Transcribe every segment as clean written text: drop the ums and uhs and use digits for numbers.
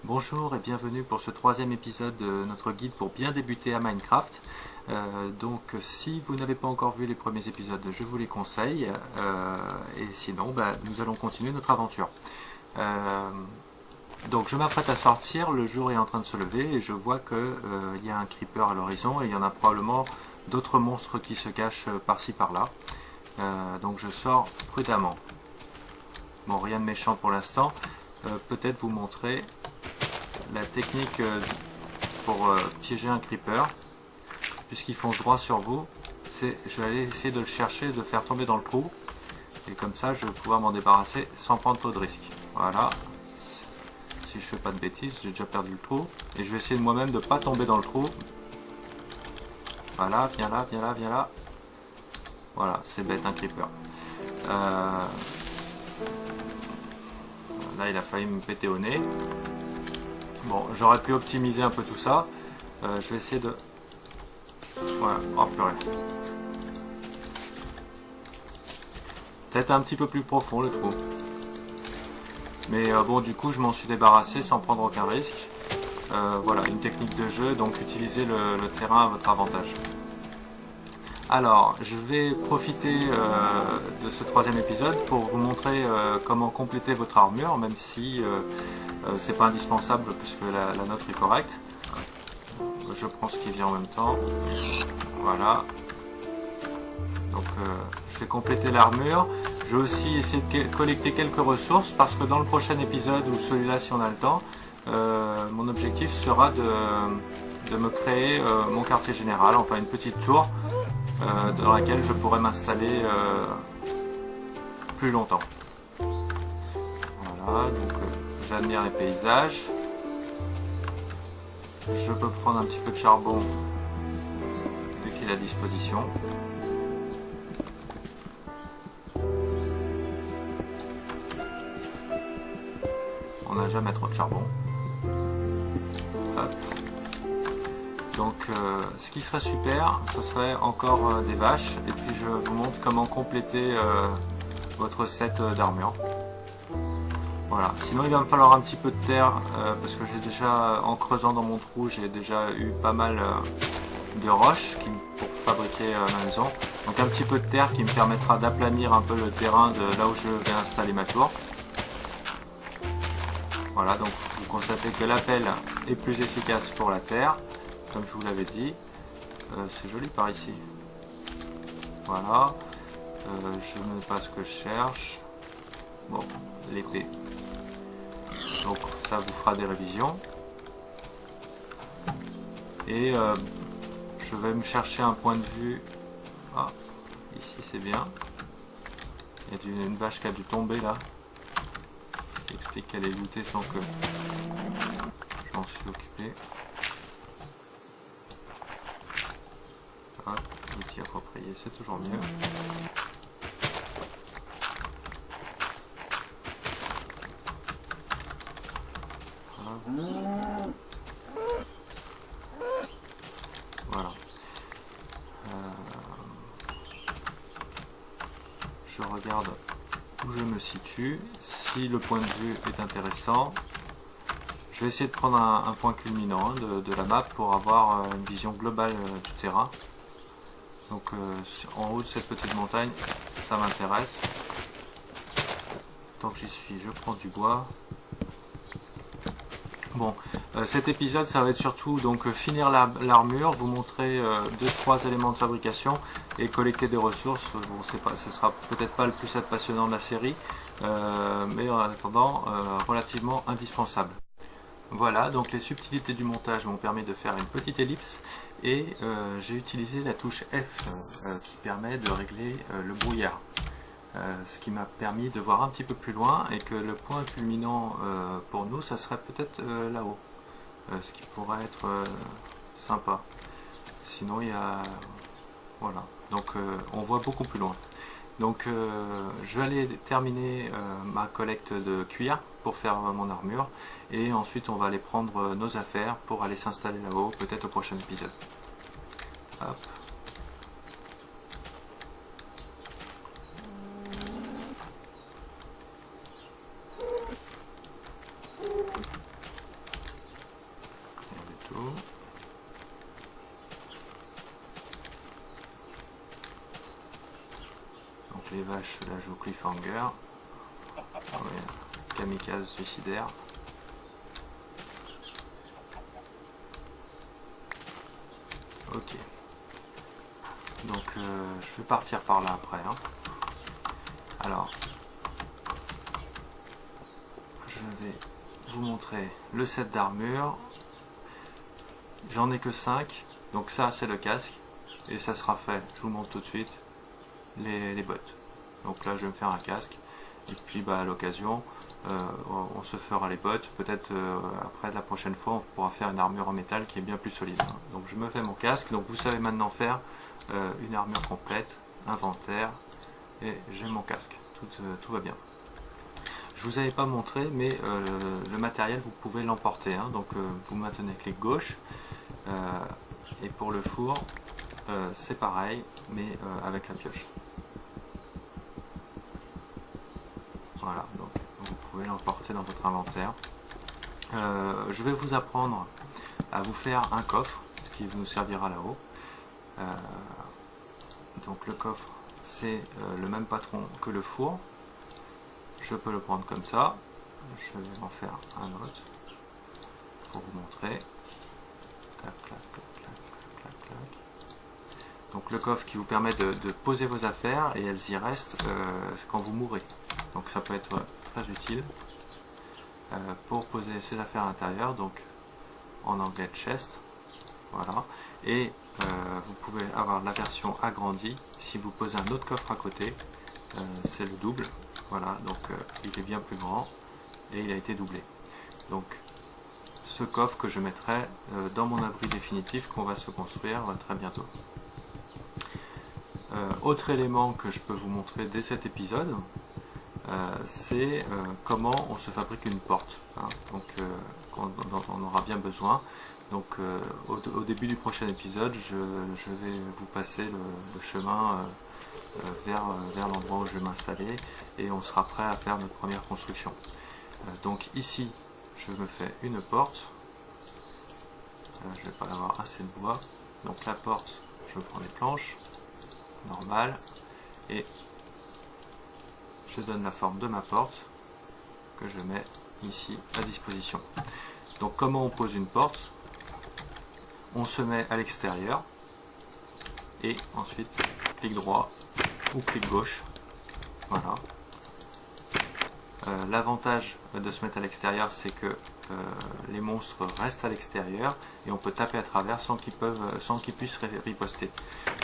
Bonjour et bienvenue pour ce troisième épisode de notre guide pour bien débuter à Minecraft. Donc si vous n'avez pas encore vu les premiers épisodes, je vous les conseille. Et sinon, nous allons continuer notre aventure. Donc je m'apprête à sortir, le jour est en train de se lever et je vois qu'il y a un creeper à l'horizon et il y en a probablement d'autres monstres qui se cachent par-ci par-là. Donc je sors prudemment. Bon, rien de méchant pour l'instant. Peut-être vous montrer la technique pour piéger un creeper. Puisqu'il fonce droit sur vous, je vais aller essayer de le chercher, de le faire tomber dans le trou. Et comme ça, je vais pouvoir m'en débarrasser sans prendre trop de risques. Voilà. Si je fais pas de bêtises, j'ai déjà perdu le trou. Et je vais essayer de moi-même de ne pas tomber dans le trou. Voilà, viens là, viens là, viens là. Voilà, c'est bête un creeper. Là, il a failli me péter au nez. Bon, j'aurais pu optimiser un peu tout ça. Je vais essayer de... Voilà, oh purée. Peut-être un petit peu plus profond le trou. Mais bon, du coup, je m'en suis débarrassé sans prendre aucun risque. Voilà, une technique de jeu, donc utilisez le terrain à votre avantage. Alors, je vais profiter de ce troisième épisode pour vous montrer comment compléter votre armure, même si c'est pas indispensable puisque la nôtre est correcte. Je prends ce qui vient en même temps. Voilà. Donc je vais compléter l'armure. Je vais aussi essayer de collecter quelques ressources parce que dans le prochain épisode, ou celui-là si on a le temps, mon objectif sera de me créer mon quartier général, enfin une petite tour dans laquelle je pourrais m'installer plus longtemps. Voilà, donc j'admire les paysages. Je peux prendre un petit peu de charbon vu qu'il est à disposition. On n'a jamais trop de charbon. Hop. Donc ce qui serait super, ce serait encore des vaches. Et puis je vous montre comment compléter votre set d'armure. Voilà. Sinon il va me falloir un petit peu de terre parce que j'ai déjà, en creusant dans mon trou, j'ai déjà eu pas mal de roches pour fabriquer ma maison. Donc un petit peu de terre qui me permettra d'aplanir un peu le terrain de là où je vais installer ma tour. Voilà, donc vous constatez que l'appel est plus efficace pour la terre, comme je vous l'avais dit. C'est joli par ici. Voilà. Je ne sais pas ce que je cherche. Bon, l'épée. Donc ça vous fera des révisions. Et je vais me chercher un point de vue. Ah, ici c'est bien. Il y a une vache qui a dû tomber là. Qui explique qu'elle est lootée sans que je m'en suis occupé. L'outil approprié, c'est toujours mieux. Voilà. Je regarde où je me situe. Si le point de vue est intéressant, je vais essayer de prendre un point culminant de la map pour avoir une vision globale du terrain. Donc en haut de cette petite montagne, ça m'intéresse. Tant que j'y suis, je prends du bois. Bon, cet épisode, ça va être surtout donc finir l'armure, vous montrer 2-3 éléments de fabrication et collecter des ressources. Bon, ce sera peut-être pas le plus passionnant de la série, mais en attendant, relativement indispensable. Voilà, donc les subtilités du montage m'ont permis de faire une petite ellipse et j'ai utilisé la touche F qui permet de régler le brouillard. Ce qui m'a permis de voir un petit peu plus loin et que le point culminant pour nous, ça serait peut-être là-haut. Ce qui pourrait être sympa. Sinon, il y a... Voilà. Donc, on voit beaucoup plus loin. Donc, je vais aller terminer ma collecte de cuir pour faire mon armure. Et ensuite, on va aller prendre nos affaires pour aller s'installer là-haut, peut-être au prochain épisode. Hop. tout. Donc les vaches, là je joue cliffhanger. Ouais, kamikaze suicidaire. Ok. Donc je vais partir par là après. Hein. Alors, je vais vous montrer le set d'armure. J'en ai que 5. Donc ça c'est le casque. Et ça sera fait, je vous montre tout de suite, les bottes. Donc là je vais me faire un casque. Et puis à l'occasion, on se fera les bottes. Peut-être après la prochaine fois, on pourra faire une armure en métal qui est bien plus solide. Donc je me fais mon casque. Donc vous savez maintenant faire une armure complète, inventaire, et j'ai mon casque. Tout va bien. Je vous avais pas montré, mais le matériel vous pouvez l'emporter. Hein. Donc vous maintenez clic gauche. Et pour le four, c'est pareil, mais avec la pioche. Voilà, donc vous pouvez l'emporter dans votre inventaire. Je vais vous apprendre à vous faire un coffre, ce qui nous servira là-haut. Donc le coffre, c'est le même patron que le four. Je peux le prendre comme ça. Je vais en faire un autre pour vous montrer. Clac, clac, clac, clac, clac, clac. Donc le coffre qui vous permet de poser vos affaires et elles y restent quand vous mourrez. Donc ça peut être très utile pour poser ses affaires à l'intérieur, donc en anglais chest. Voilà. Et vous pouvez avoir la version agrandie si vous posez un autre coffre à côté. C'est le double. Voilà, donc il est bien plus grand et il a été doublé. Donc ce coffre que je mettrai dans mon abri définitif qu'on va se construire très bientôt. Autre élément que je peux vous montrer dès cet épisode, c'est comment on se fabrique une porte. Hein. Donc on aura bien besoin. Donc au début du prochain épisode, je vais vous passer le chemin vers l'endroit où je vais m'installer et on sera prêt à faire notre première construction. Donc ici, je me fais une porte. Je vais pas avoir assez de bois. Donc la porte, je prends les planches normales et je donne la forme de ma porte que je mets ici à disposition. Donc comment on pose une porte? On se met à l'extérieur et ensuite clic droit ou clic gauche. Voilà. L'avantage de se mettre à l'extérieur, c'est que les monstres restent à l'extérieur et on peut taper à travers sans qu'ils puissent riposter.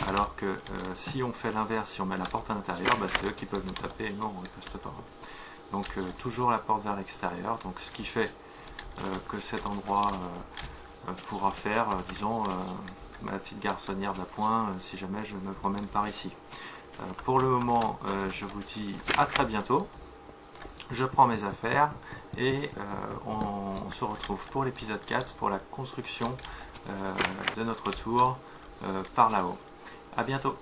Alors que si on fait l'inverse, si on met la porte à l'intérieur, c'est eux qui peuvent nous taper et non, on ne riposte pas. Donc toujours la porte vers l'extérieur. Donc ce qui fait que cet endroit pourra faire, disons, ma petite garçonnière d'appoint si jamais je me promène par ici. Pour le moment, je vous dis à très bientôt. Je prends mes affaires et on se retrouve pour l'épisode 4 pour la construction de notre tour par là-haut. À bientôt.